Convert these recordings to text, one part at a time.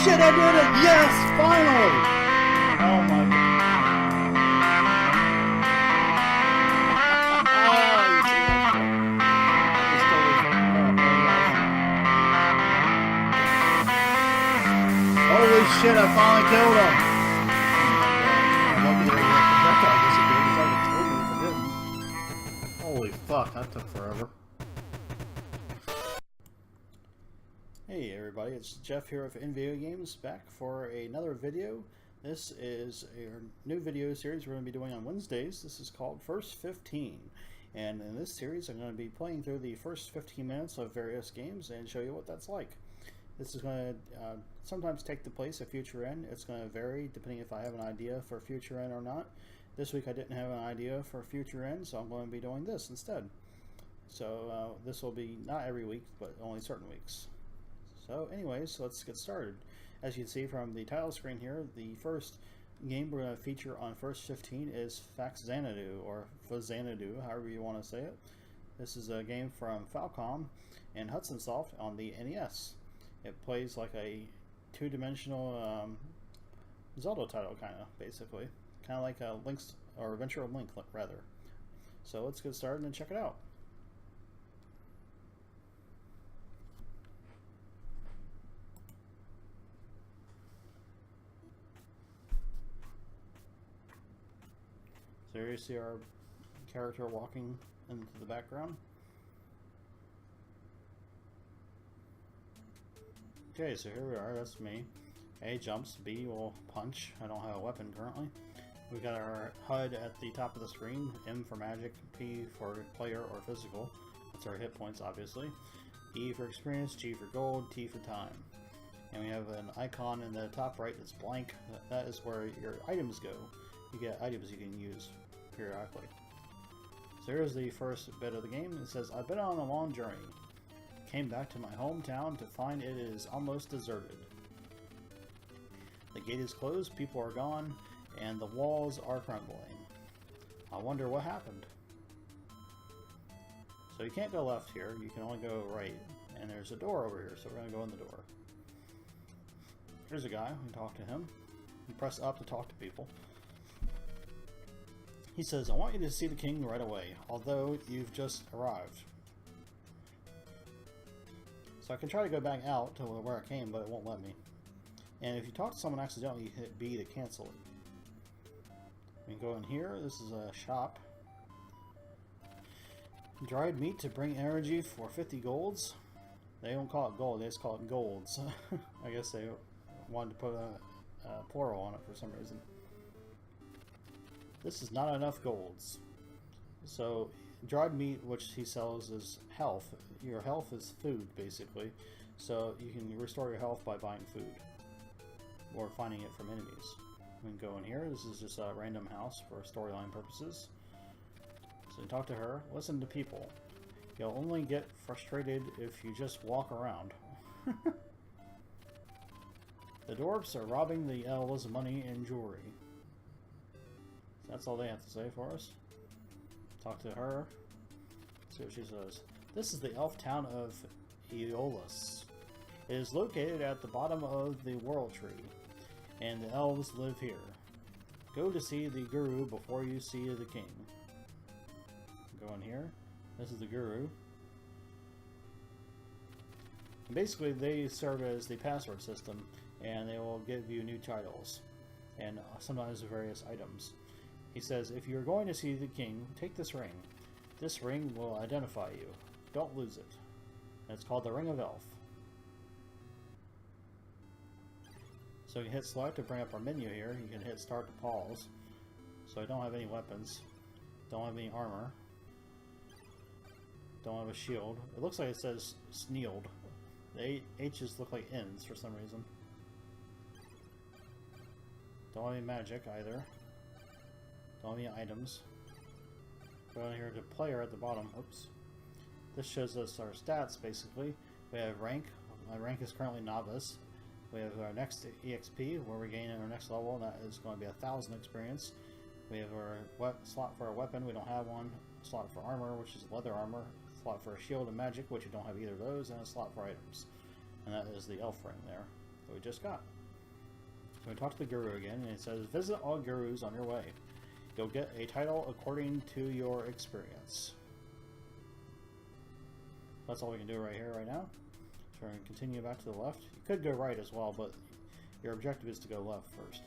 shit, I did it! Yes! Finally! Oh my god. Holy shit, I finally killed him! Holy fuck, that took forever. Hey everybody, it's Jeff here of NVG Games, back for another video. This is a new video series we're going to be doing on Wednesdays. This is called First 15. And in this series I'm going to be playing through the first 15 minutes of various games and show you what that's like. This is going to sometimes take the place of Future End. It's going to vary depending if I have an idea for Future End or not. This week I didn't have an idea for Future End, so I'm going to be doing this instead. So this will be not every week, but only certain weeks. So anyways, let's get started. As you can see from the title screen here, the first game we're going to feature on First 15 is Faxanadu, or Faxanadu, however you want to say it. This is a game from Falcom and Hudson Soft on the NES. It plays like a two-dimensional Zelda title, kind of, basically. Kind of like a Link's, or Adventure of Link, rather. So let's get started and check it out. So here you see our character walking into the background. Okay, so here we are, that's me. A jumps, B will punch. I don't have a weapon currently. We've got our HUD at the top of the screen. M for magic, P for player or physical. That's our hit points, obviously. E for experience, G for gold, T for time. And we have an icon in the top right that's blank. That is where your items go. You get items you can use periodically. So here's the first bit of the game. It says, I've been on a long journey. Came back to my hometown to find it is almost deserted. The gate is closed, people are gone, and the walls are crumbling. I wonder what happened. So you can't go left here, you can only go right. And there's a door over here, so we're going to go in the door. Here's a guy, we can talk to him. You press up to talk to people. He says, I want you to see the king right away, although you've just arrived. So I can try to go back out to where I came, but it won't let me. And if you talk to someone accidentally, you hit B to cancel it. We can go in here. This is a shop. Dried meat to bring energy for 50 golds. They don't call it gold, they just call it golds. I guess they wanted to put a plural on it for some reason. This is not enough golds. So dried meat, which he sells, is health. Your health is food, basically. So you can restore your health by buying food or finding it from enemies. We can go in here. This is just a random house for storyline purposes. So you talk to her. Listen to people. You'll only get frustrated if you just walk around. The dwarves are robbing the elves' money and jewelry. That's all they have to say for us. Talk to her. See what she says. This is the elf town of Aeolus. It is located at the bottom of the World Tree, and the elves live here. Go to see the guru before you see the king. Go in here. This is the guru. And basically, they serve as the password system, and they will give you new titles, and sometimes various items. He says, if you're going to see the king, take this ring. This ring will identify you. Don't lose it. And it's called the Ring of Elf. So you hit select to bring up our menu here. You can hit start to pause. So I don't have any weapons. Don't have any armor. Don't have a shield. It looks like it says snealed. The H's look like N's for some reason. Don't have any magic either. Don't have any items. Go in here to player at the bottom. Oops. This shows us our stats basically. We have rank. My rank is currently novice. We have our next EXP where we're gaining our next level, and that is going to be 1,000 experience. We have our slot for our weapon. We don't have one. Slot for armor, which is leather armor. Slot for a shield and magic, which you don't have either of those, and a slot for items. And that is the elf ring there. we just got. So we talk to the guru again, and it says, visit all gurus on your way. You'll get a title according to your experience. That's all we can do right here, right now. So we're going to continue back to the left. You could go right as well, but your objective is to go left first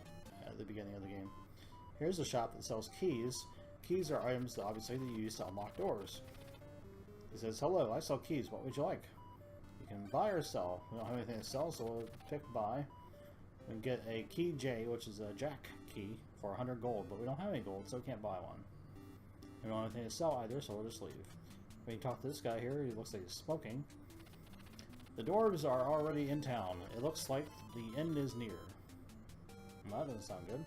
at the beginning of the game. Here's a shop that sells keys. Keys are items that obviously that you use to unlock doors. It says, hello, I sell keys. What would you like? You can buy or sell. We don't have anything to sell, so we'll pick buy. We can get a key J, which is a jack key, for 100 gold, but we don't have any gold, so we can't buy one. We don't have anything to sell either, so we'll just leave. We can talk to this guy here. He looks like he's smoking. The dwarves are already in town. It looks like the end is near. Well, that doesn't sound good.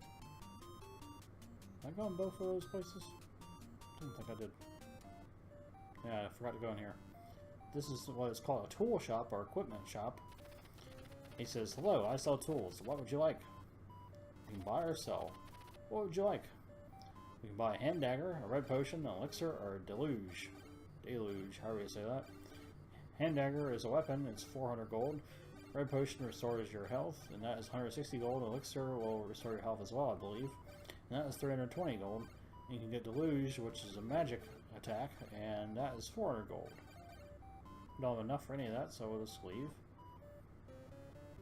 Did I go in both of those places? Didn't think I did. Yeah, I forgot to go in here. This is what is called a tool shop or equipment shop. He says, hello, I sell tools. What would you like? You can buy or sell. What would you like? You can buy a hand dagger, a red potion, an elixir, or a deluge. Deluge, however you say that. Hand dagger is a weapon, it's 400 gold. Red potion restores your health, and that is 160 gold. Elixir will restore your health as well, I believe. And that is 320 gold. And you can get deluge, which is a magic attack, and that is 400 gold. We don't have enough for any of that, so we'll just leave.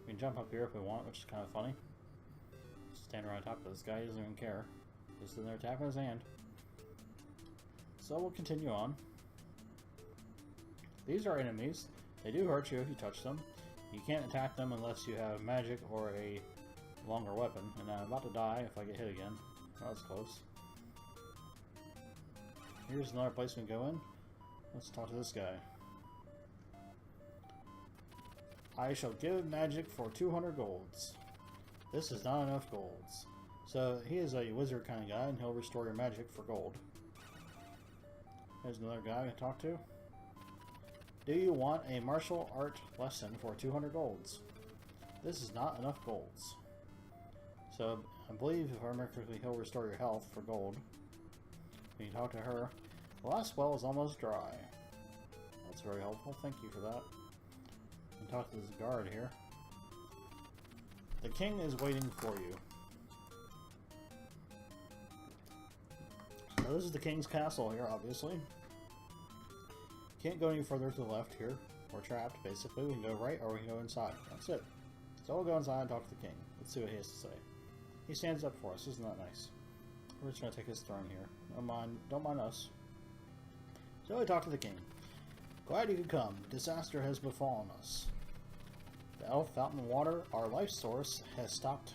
We can jump up here if we want, which is kind of funny. Stand right on top of this guy, he doesn't even care. Just sitting there tapping his hand. So we'll continue on. These are enemies. They do hurt you if you touch them. You can't attack them unless you have magic or a longer weapon. And I'm about to die if I get hit again. That was close. Here's another place we can go in. Let's talk to this guy. I shall give magic for 200 golds. This is not enough golds. So he is a wizard kind of guy, and he'll restore your magic for gold. There's another guy to talk to. Do you want a martial art lesson for 200 golds? This is not enough golds. So I believe if I remember correctly, he'll restore your health for gold. When you talk to her, the last well is almost dry. That's very helpful. Thank you for that. And talk to this guard here. The king is waiting for you. So this is the king's castle here, obviously. Can't go any further to the left here. We're trapped, basically. We can go right or we can go inside. That's it. So we'll go inside and talk to the king. Let's see what he has to say. He stands up for us. Isn't that nice? We're just going to take his throne here. Don't mind us. So we talk to the king. Glad you could come. Disaster has befallen us. The elf fountain water, our life source, has stopped.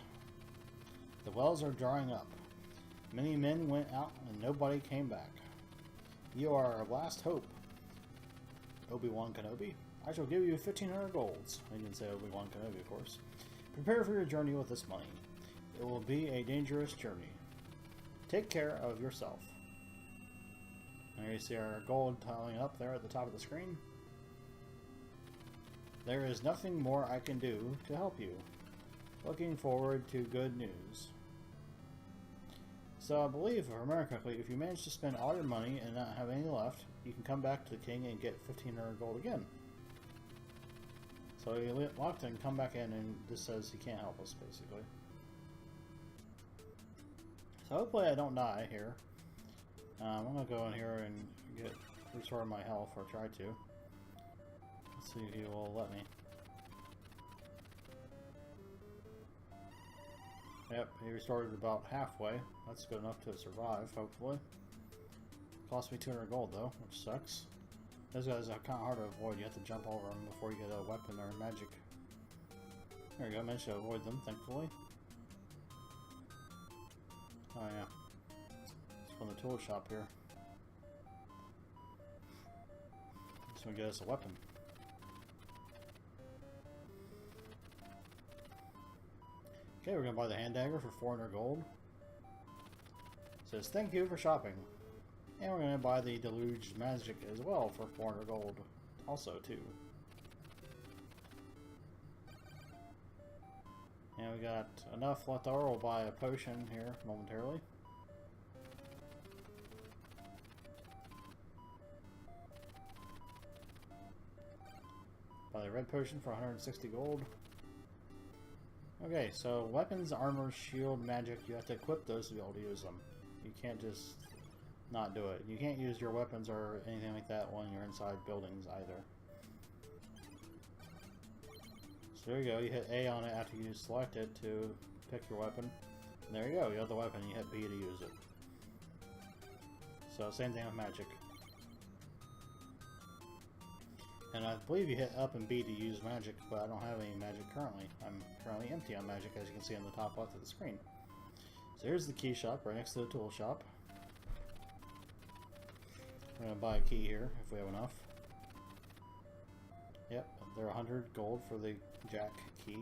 The wells are drying up. Many men went out and nobody came back. You are our last hope. Obi-Wan Kenobi. I shall give you 1,500 golds. I didn't say Obi-Wan Kenobi, of course. Prepare for your journey with this money. It will be a dangerous journey. Take care of yourself. There you see our gold tiling up there at the top of the screen. There is nothing more I can do to help you. Looking forward to good news. So I believe, if I remember correctly, if you manage to spend all your money and not have any left, you can come back to the king and get 1,500 gold again. So you locked in, come back in, and this says he can't help us, basically. So hopefully I don't die here. I'm going to go in here and restore my health, or try to. Let's see if he will let me. Yep, he restored it about halfway. That's good enough to survive, hopefully. Cost me 200 gold though, which sucks. Those guys are kind of hard to avoid. You have to jump over them before you get a weapon or magic. There you go, managed to avoid them, thankfully. Oh yeah. It's from the tool shop here. This one gets us a weapon. Okay, we're going to buy the hand dagger for 400 gold. It says, thank you for shopping. And we're going to buy the deluge magic as well for 400 gold. Also, too. And we got enough left over. We'll buy a potion here momentarily. Buy the red potion for 160 gold. Okay, so weapons, armor, shield, magic, you have to equip those to be able to use them. You can't just not do it. You can't use your weapons or anything like that when you're inside buildings either. So there you go, you hit A on it after you select it to pick your weapon. And there you go, you have the weapon, you hit B to use it. So same thing with magic. And I believe you hit up and B to use magic, but I don't have any magic currently. I'm currently empty on magic, as you can see on the top left of the screen. So here's the key shop, right next to the tool shop. We're going to buy a key here, if we have enough. Yep, they're 100 gold for the jack key.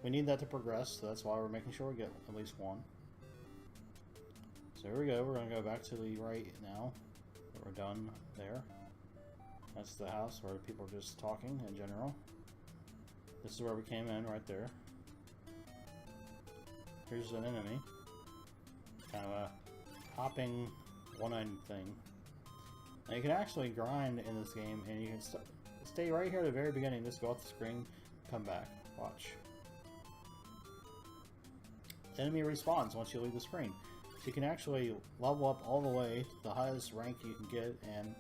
We need that to progress, so that's why we're making sure we get at least one. So here we go, we're going to go back to the right now. We're done there. That's the house where people are just talking in general. This is where we came in, right there. Here's an enemy. Kind of a hopping one-eyed thing. Now you can actually grind in this game, and you can stay right here at the very beginning, just go off the screen, come back. Watch. The enemy respawns once you leave the screen. So you can actually level up all the way to the highest rank you can get, and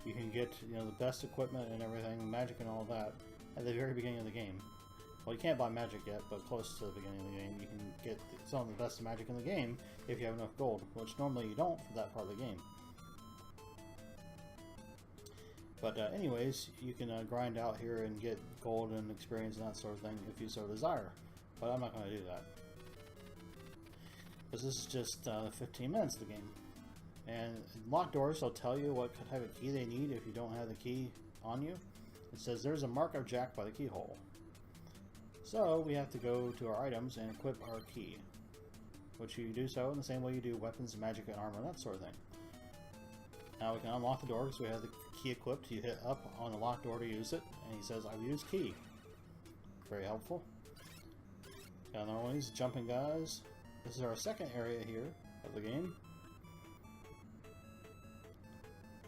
you can get, you know, the best equipment and everything, magic and all that, at the very beginning of the game. Well, you can't buy magic yet, but close to the beginning of the game, you can get some of the best magic in the game if you have enough gold, which normally you don't for that part of the game. But anyways, you can grind out here and get gold and experience and that sort of thing if you so desire. But I'm not going to do that, because this is just 15 minutes of the game. And locked doors will tell you what type of key they need if you don't have the key on you. It says there's a mark of Jack by the keyhole. So we have to go to our items and equip our key, which you do so in the same way you do weapons, magic, and armor, and that sort of thing. Now we can unlock the door because we have the key equipped. You hit up on the locked door to use it, and he says, I've used key. Very helpful. Got another one of these jumping guys. This is our second area here of the game.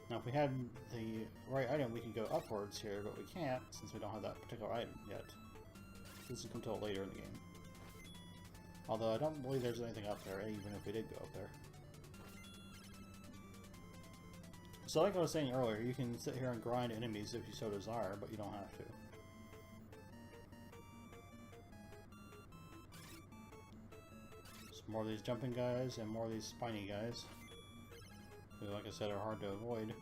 Now if we had the right item, we could go upwards here, but we can't since we don't have that particular item yet. This will come till later in the game. Although I don't believe there's anything up there, even if we did go up there. So like I was saying earlier, you can sit here and grind enemies if you so desire, but you don't have to. Some more of these jumping guys and more of these spiny guys. Who, like I said, are hard to avoid. And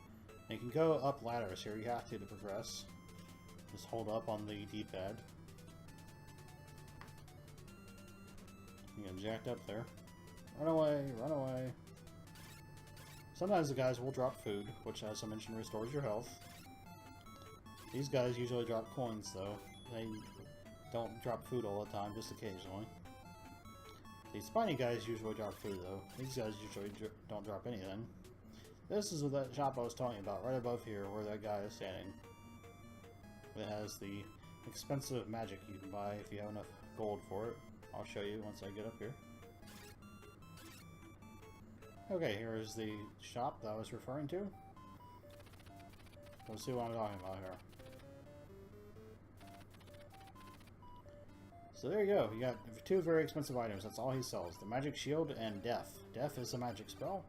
you can go up ladders here, you have to progress. Just hold up on the D-pad. You get jacked up there. Run away, run away. Sometimes the guys will drop food, which, as I mentioned, restores your health. These guys usually drop coins, though. They don't drop food all the time, just occasionally. These spiny guys usually drop food, though. These guys usually don't drop anything. This is that shop I was talking about, right above here, where that guy is standing. It has the expensive magic you can buy if you have enough gold for it. I'll show you once I get up here. Okay, here is the shop that I was referring to. Let's see what I'm talking about here. So there you go. You got two very expensive items. That's all he sells. The Magic Shield and Death. Death is a magic spell.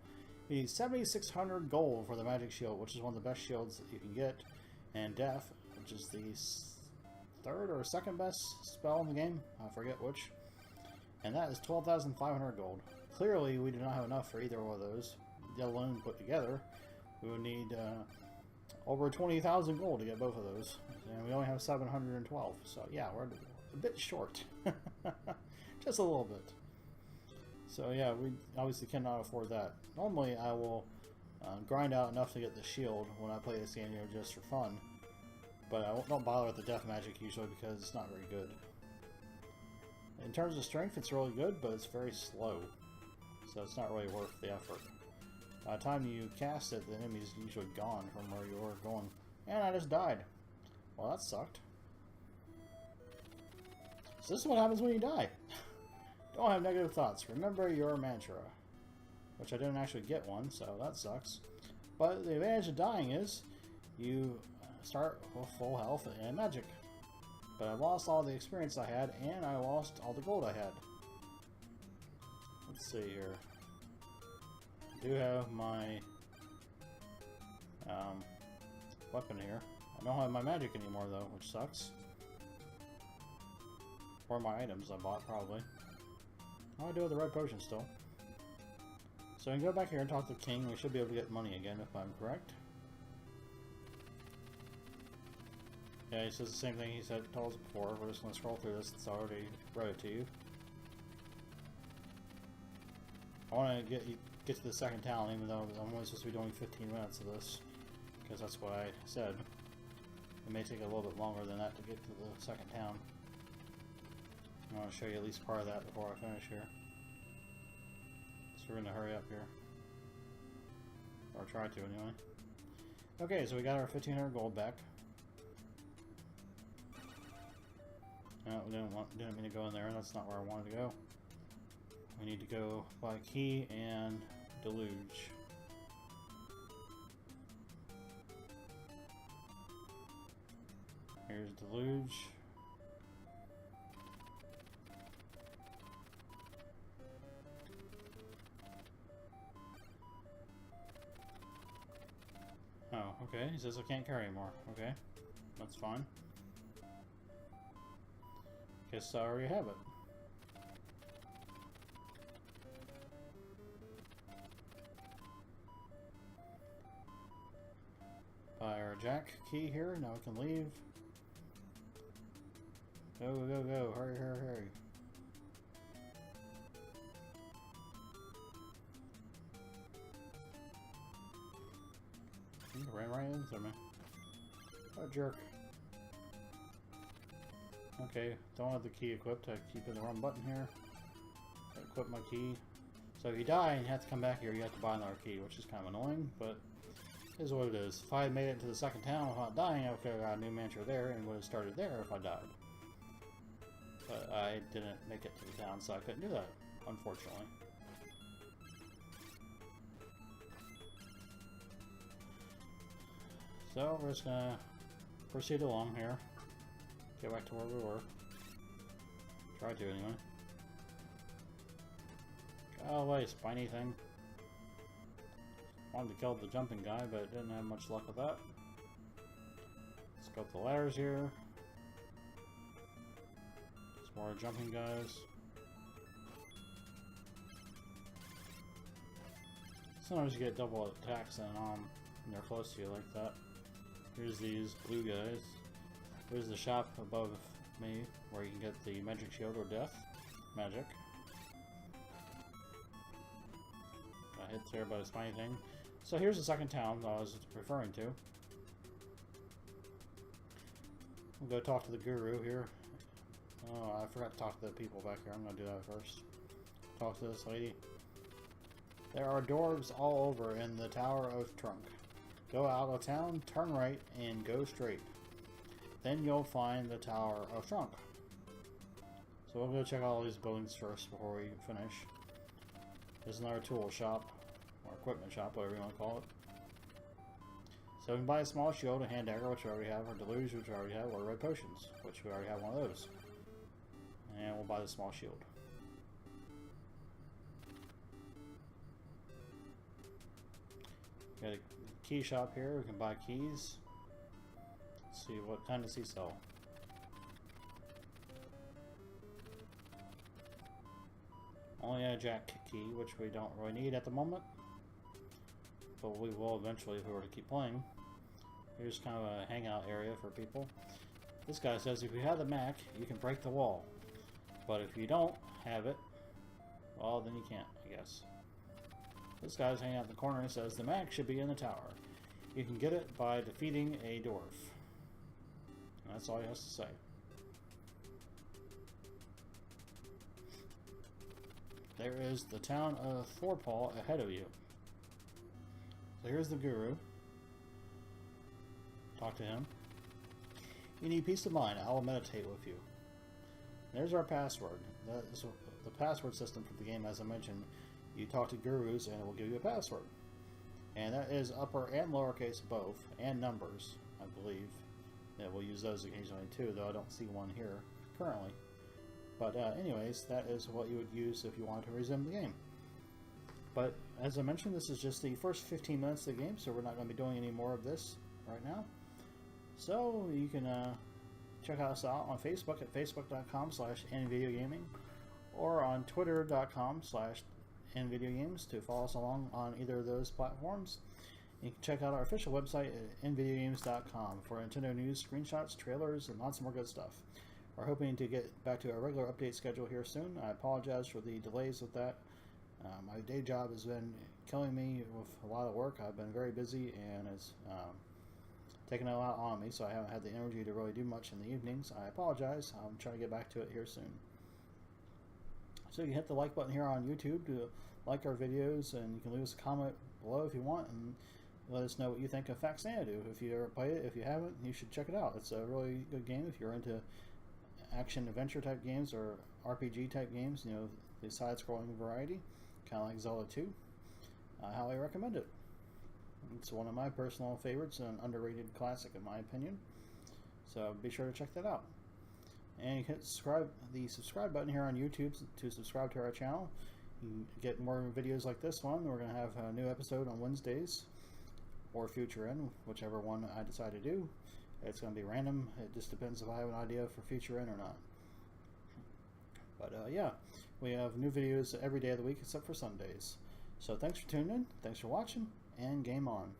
You need 7,600 gold for the Magic Shield, which is one of the best shields that you can get. And Death, which is the third or second best spell in the game. I forget which. And that is 12,500 gold. Clearly, we do not have enough for either one of those, let alone put together. We would need over 20,000 gold to get both of those. And we only have 712. So yeah, we're a bit short. Just a little bit. So yeah, we obviously cannot afford that. Normally I will grind out enough to get the shield when I play this game, you know, just for fun. But I don't bother with the death magic usually because it's not very good. In terms of strength, it's really good, but it's very slow. So it's not really worth the effort. By the time you cast it, the enemy's usually gone from where you were going. And I just died. Well, that sucked. So this is what happens when you die. Don't have negative thoughts. Remember your mantra. Which I didn't actually get one, so that sucks. But the advantage of dying is you start with full health and magic. But I lost all the experience I had, and I lost all the gold I had. Let's see here. I do have my weapon here. I don't have my magic anymore though, which sucks. Or my items I bought, probably. Oh, I do have the red potion still. So I can go back here and talk to the king. We should be able to get money again, if I'm correct. Yeah, he says the same thing he said told us before. We're just going to scroll through this. It's already read it to you. I want to get to the second town, even though I'm only supposed to be doing 15 minutes of this, because that's what I said. It may take a little bit longer than that to get to the second town. I want to show you at least part of that before I finish here. So we're going to hurry up here. Or try to, anyway. Okay, so we got our 1,500 gold back. No, we didn't mean to go in there. That's not where I wanted to go. We need to go by Key and Deluge. Here's Deluge. Oh, okay. He says I can't carry anymore. Okay. That's fine. Guess I already have it. Buy our Jack key here. Now we can leave. Go, go, go. Hurry, hurry, hurry. He ran right into me. What a jerk. Okay, don't have the key equipped. I keep in the wrong button here. Equip my key. So if you die and you have to come back here, you have to buy another key, which is kind of annoying, but it is what it is. If I had made it into the second town without dying, I could have got a new mantra there and would have started there if I died. But I didn't make it to the town, so I couldn't do that, unfortunately. So we're just gonna proceed along here. Get back to where we were. Try to, anyway. Go away, spiny thing. Wanted to kill the jumping guy, but didn't have much luck with that. Let's go up the ladders here. Some more jumping guys. Sometimes you get double attacks and they're close to you like that. Here's these blue guys. Here's the shop above me where you can get the magic shield or death magic. Got hit there by a spiny thing. So here's the second town that I was referring to. We'll go talk to the guru here. Oh, I forgot to talk to the people back here. I'm going to do that first. Talk to this lady. There are dwarves all over in the Tower of Trunk. Go out of town, turn right, and go straight. Then you'll find the Tower of Trunk. So we'll go check out all these buildings first before we finish. There's another tool shop, or equipment shop, whatever you want to call it. So we can buy a small shield, a hand dagger, which we already have, or deluge, which we already have, or red potions, which we already have one of those. And we'll buy the small shield. Got a key shop here. We can buy keys. Let's see what kind does he sell. Only a jack key, which we don't really need at the moment, but we will eventually if we were to keep playing. Here's kind of a hangout area for people. This guy says if you have the Mac, you can break the wall, but if you don't have it, well, then you can't, I guess. This guy's hanging out in the corner and says the Mac should be in the tower. You can get it by defeating a dwarf. And that's all he has to say. There is the town of Forepaw ahead of you. So here's the guru. Talk to him. You need peace of mind. I will meditate with you. There's our password. That is the password system for the game, as I mentioned. You talk to gurus and it will give you a password. And that is upper and lowercase both, and numbers, I believe. Yeah, we'll use those occasionally too, though I don't see one here currently. But anyways, that is what you would use if you wanted to resume the game. But as I mentioned, this is just the first 15 minutes of the game, so we're not going to be doing any more of this right now. So you can check us out on Facebook at facebook.com/nvideogaming or on twitter.com/nvideogames to follow us along on either of those platforms. You can check out our official website at nvideogames.com for Nintendo news, screenshots, trailers, and lots more good stuff. We're hoping to get back to our regular update schedule here soon. I apologize for the delays with that. My day job has been killing me with a lot of work. I've been very busy and it's taken a lot on me, so I haven't had the energy to really do much in the evenings. I apologize. I'm trying to get back to it here soon. So you can hit the like button here on YouTube to like our videos, and you can leave us a comment below if you want, and let us know what you think of Faxanadu. If you ever played it, if you haven't, you should check it out. It's a really good game if you're into action adventure type games or RPG type games, you know, the side-scrolling variety, kind of like Zelda 2. I highly recommend it. It's one of my personal favorites and an underrated classic in my opinion. So be sure to check that out. And you can hit the subscribe button here on YouTube to subscribe to our channel. You can get more videos like this one. We're going to have a new episode on Wednesdays or Future In, whichever one I decide to do. It's going to be random. It just depends if I have an idea for Future In or not. But yeah, we have new videos every day of the week except for Sundays. So thanks for tuning in, thanks for watching, and game on.